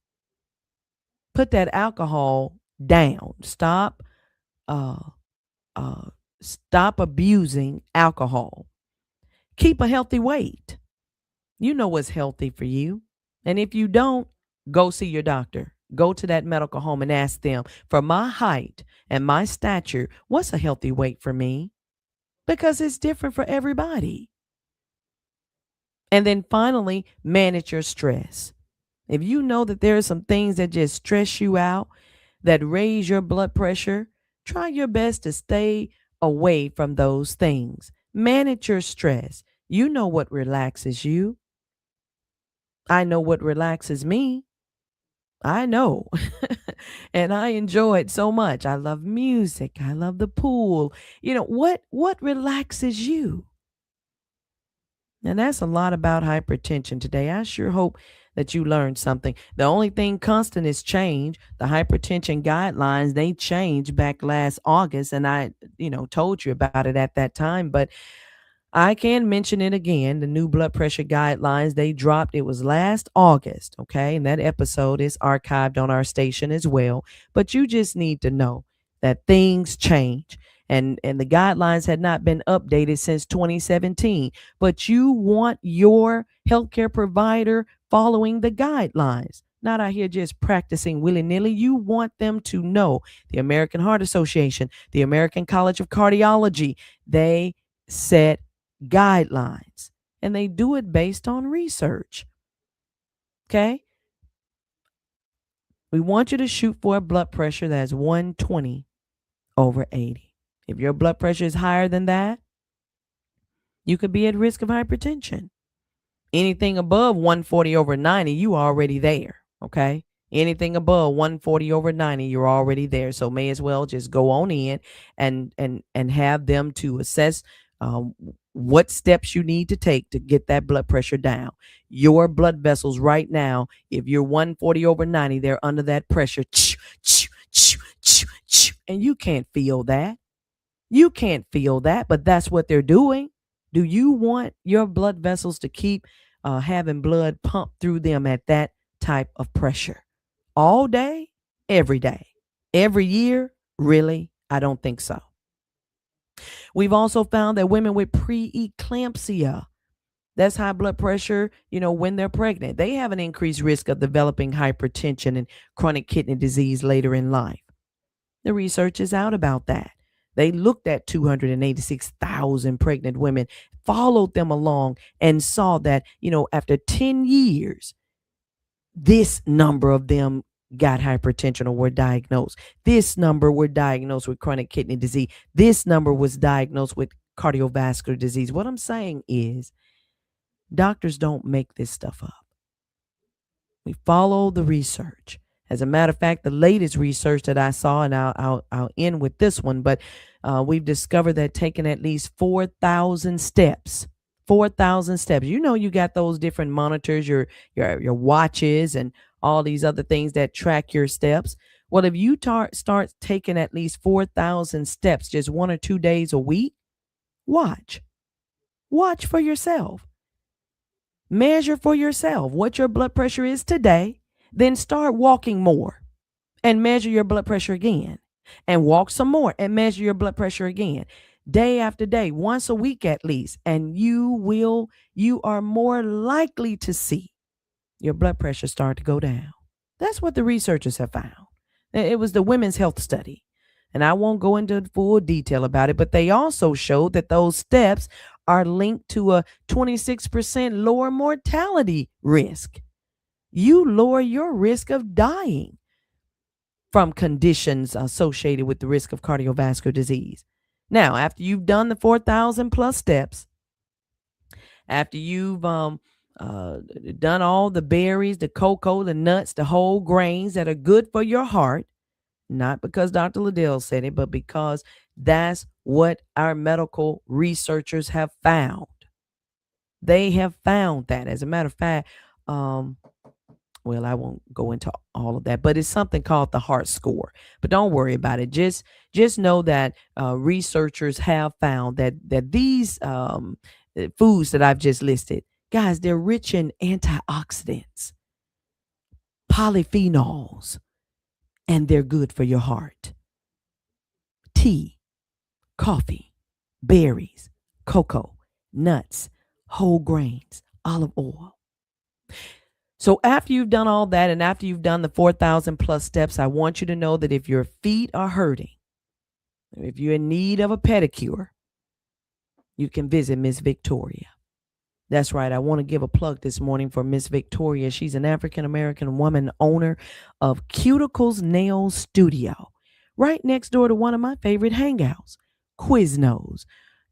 Put that alcohol down. Uh, stop abusing alcohol. Keep a healthy weight. You know what's healthy for you. And if you don't, go see your doctor. Go to that medical home and ask them, for my height and my stature, what's a healthy weight for me? Because it's different for everybody. And then finally, manage your stress. If you know that there are some things that just stress you out, that raise your blood pressure, try your best to stay away from those things. Manage your stress. You know what relaxes you. I know what relaxes me. I know. And I enjoy it so much. I love music. I love the pool. What relaxes you? And that's a lot about hypertension today. I sure hope that you learned something. The only thing constant is change. The hypertension guidelines, they changed back last August, and I, told you about it at that time, but I can mention it again. The new blood pressure guidelines, they dropped. It was last August, okay? And that episode is archived on our station as well. But you just need to know that things change. And the guidelines had not been updated since 2017. But you want your healthcare provider following the guidelines, not out here just practicing willy-nilly. You want them to know. The American Heart Association, the American College of Cardiology, they set guidelines, and they do it based on research. Okay? We want you to shoot for a blood pressure that's 120 over 80. If your blood pressure is higher than that, you could be at risk of hypertension. Anything above 140 over 90, you already there. Okay? Anything above 140 over 90, you're already there. So may as well just go on in and have them to assess um, what steps you need to take to get that blood pressure down. Your blood vessels right now, if you're 140 over 90, they're under that pressure. And you can't feel that. You can't feel that, but that's what they're doing. Do you want your blood vessels to keep having blood pumped through them at that type of pressure all day, every day, every year? Really? I don't think so. We've also found that women with preeclampsia, that's high blood pressure, when they're pregnant, they have an increased risk of developing hypertension and chronic kidney disease later in life. The research is out about that. They looked at 286,000 pregnant women, followed them along, and saw that, after 10 years, this number of them got hypertension or were diagnosed. This number were diagnosed with chronic kidney disease. This number was diagnosed with cardiovascular disease. What I'm saying is, doctors don't make this stuff up. We follow the research. As a matter of fact, the latest research that I saw, and I'll end with this one, but we've discovered that taking at least 4,000 steps, 4,000 steps. You got those different monitors, your watches, and all these other things that track your steps. Well, if you start taking at least 4,000 steps just 1 or 2 days a week, watch for yourself. Measure for yourself what your blood pressure is today. Then start walking more and measure your blood pressure again, and walk some more and measure your blood pressure again, day after day, once a week at least. And you are more likely to see your blood pressure start to go down. That's what the researchers have found. It was the Women's Health Study. And I won't go into full detail about it, but they also showed that those steps are linked to a 26% lower mortality risk. You lower your risk of dying from conditions associated with the risk of cardiovascular disease. Now, after you've done the 4,000 plus steps, after you've done all the berries, the cocoa, the nuts, the whole grains that are good for your heart, not because Dr. Liddell said it, but because that's what our medical researchers have found. They have found that. As a matter of fact, Well, I won't go into all of that, but it's something called the heart score. But don't worry about it. Just know that researchers have found that these foods that I've just listed, guys, they're rich in antioxidants, polyphenols, and they're good for your heart. Tea, coffee, berries, cocoa, nuts, whole grains, olive oil. So after you've done all that and after you've done the 4,000 plus steps, I want you to know that if your feet are hurting, if you're in need of a pedicure, you can visit Miss Victoria. That's right. I want to give a plug this morning for Miss Victoria. She's an African American woman, owner of Cuticles Nail Studio, right next door to one of my favorite hangouts, Quiznos,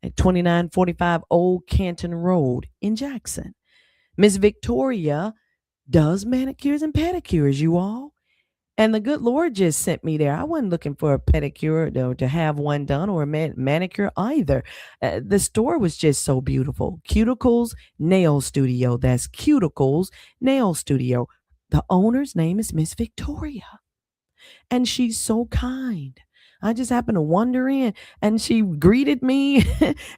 at 2945 Old Canton Road in Jackson. Miss Victoria does manicures and pedicures, you all. And the good Lord just sent me there. I wasn't looking for a pedicure or to have one done or a manicure either. The store was just so beautiful. Cuticles Nail Studio. That's Cuticles Nail Studio. The owner's name is Miss Victoria. And she's so kind. I just happened to wander in and she greeted me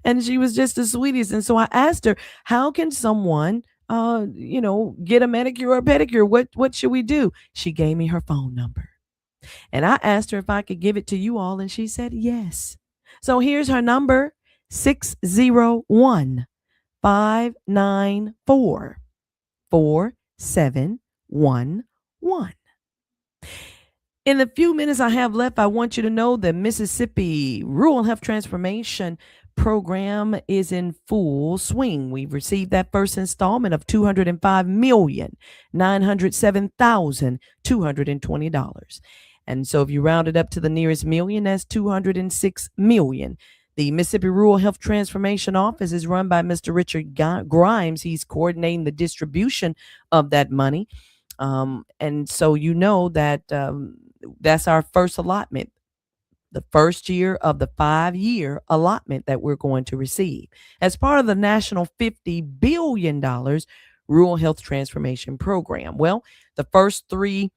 and she was just the sweetest. And so I asked her, how can someone get a manicure or a pedicure? What should we do? She gave me her phone number. And I asked her if I could give it to you all, and she said yes. So here's her number: 601 594 4711. In the few minutes I have left, I want you to know the Mississippi Rural Health Transformation Program is in full swing. We've received that first installment of $205,907,220. And so if you round it up to the nearest million, that's 206 million. The Mississippi Rural Health Transformation Office is run by Mr. Richard Grimes. He's coordinating the distribution of that money. And so you know that that's our first allotment, the first year of the 5-year allotment that we're going to receive as part of the national $50 billion Rural Health Transformation Program. Well, the first 3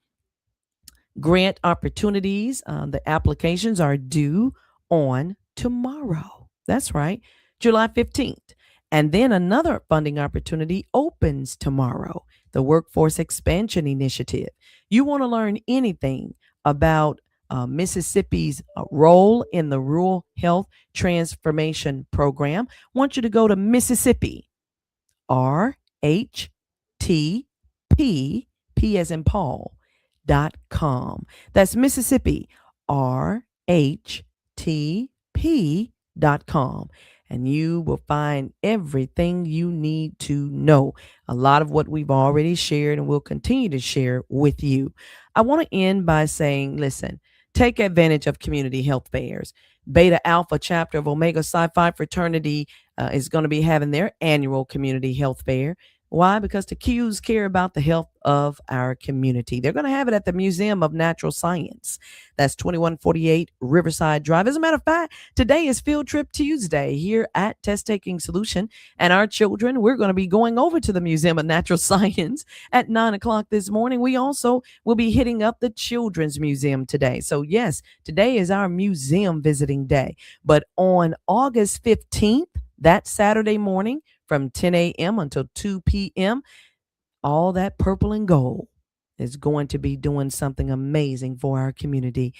grant opportunities, the applications are due on tomorrow. That's right, July 15th. And then another funding opportunity opens tomorrow, the Workforce Expansion Initiative. You want to learn anything about Mississippi's role in the Rural Health Transformation Program, I want you to go to Mississippi, RHTP, P as in Paul.com. That's Mississippi, RHTP.com. And you will find everything you need to know. A lot of what we've already shared and will continue to share with you. I want to end by saying, listen, take advantage of community health fairs. Beta Alpha chapter of Omega Psi Phi fraternity is going to be having their annual community health fair. Why? Because the Qs care about the health of our community. They're going to have it at the Museum of Natural Science. That's 2148 Riverside Drive. As a matter of fact, today is Field Trip Tuesday here at Test Taking Solution. And our children, we're going to be going over to the Museum of Natural Science at 9 o'clock this morning. We also will be hitting up the Children's Museum today. So yes, today is our museum visiting day. But on August 15th, that Saturday morning, from 10 a.m. until 2 p.m., all that purple and gold is going to be doing something amazing for our community.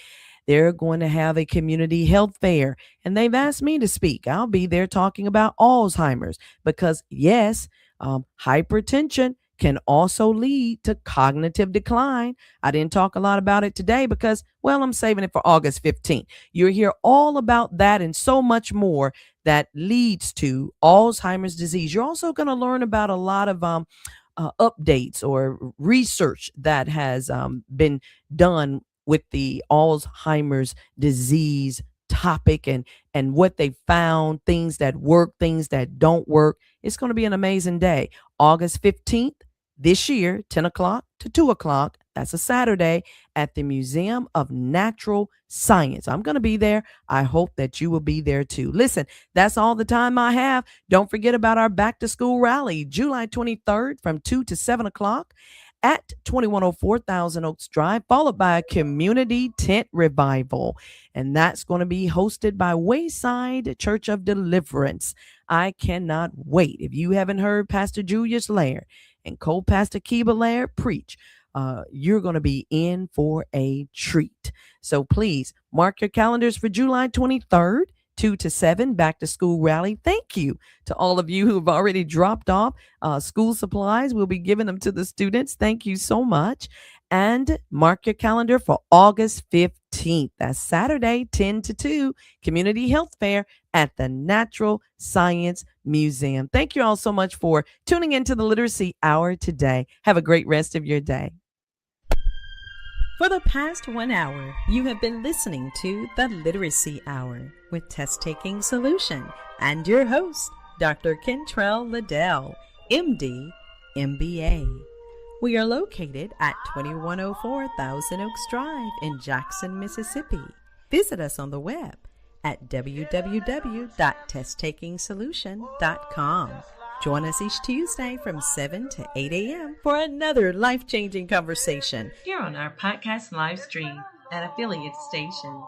They're going to have a community health fair, and they've asked me to speak. I'll be there talking about Alzheimer's because, yes, hypertension can also lead to cognitive decline. I didn't talk a lot about it today because, well, I'm saving it for August 15th. You'll hear all about that and so much more that leads to Alzheimer's disease. You're also going to learn about a lot of updates or research that has been done with the Alzheimer's disease topic and what they found, things that work, things that don't work. It's going to be an amazing day. August 15th this year, 10 o'clock to 2 o'clock. That's a Saturday at the Museum of Natural Science. I'm going to be there. I hope that you will be there too. Listen, that's all the time I have. Don't forget about our back to school rally, July 23rd from 2 to 7 o'clock at 2104 Thousand Oaks Drive, followed by a community tent revival. And that's going to be hosted by Wayside Church of Deliverance. I cannot wait. If you haven't heard Pastor Julius Laird and co-pastor Kiba Laird preach, you're going to be in for a treat. So please mark your calendars for July 23rd. 2 to 7 back to school rally. Thank you to all of you who have already dropped off school supplies. We'll be giving them to the students. Thank you so much. And mark your calendar for August 15th. That's Saturday, 10 to 2, Community Health Fair at the Natural Science Museum. Thank you all so much for tuning into the Literacy Hour today. Have a great rest of your day. For the past 1 hour, you have been listening to the Literacy Hour with Test Taking Solution and your host, Dr. Kentrell Liddell, MD, MBA. We are located at 2104 Thousand Oaks Drive in Jackson, Mississippi. Visit us on the web at www.testtakingsolution.com. Join us each Tuesday from 7 to 8 a.m. for another life-changing conversation here on our podcast live stream at affiliate stations.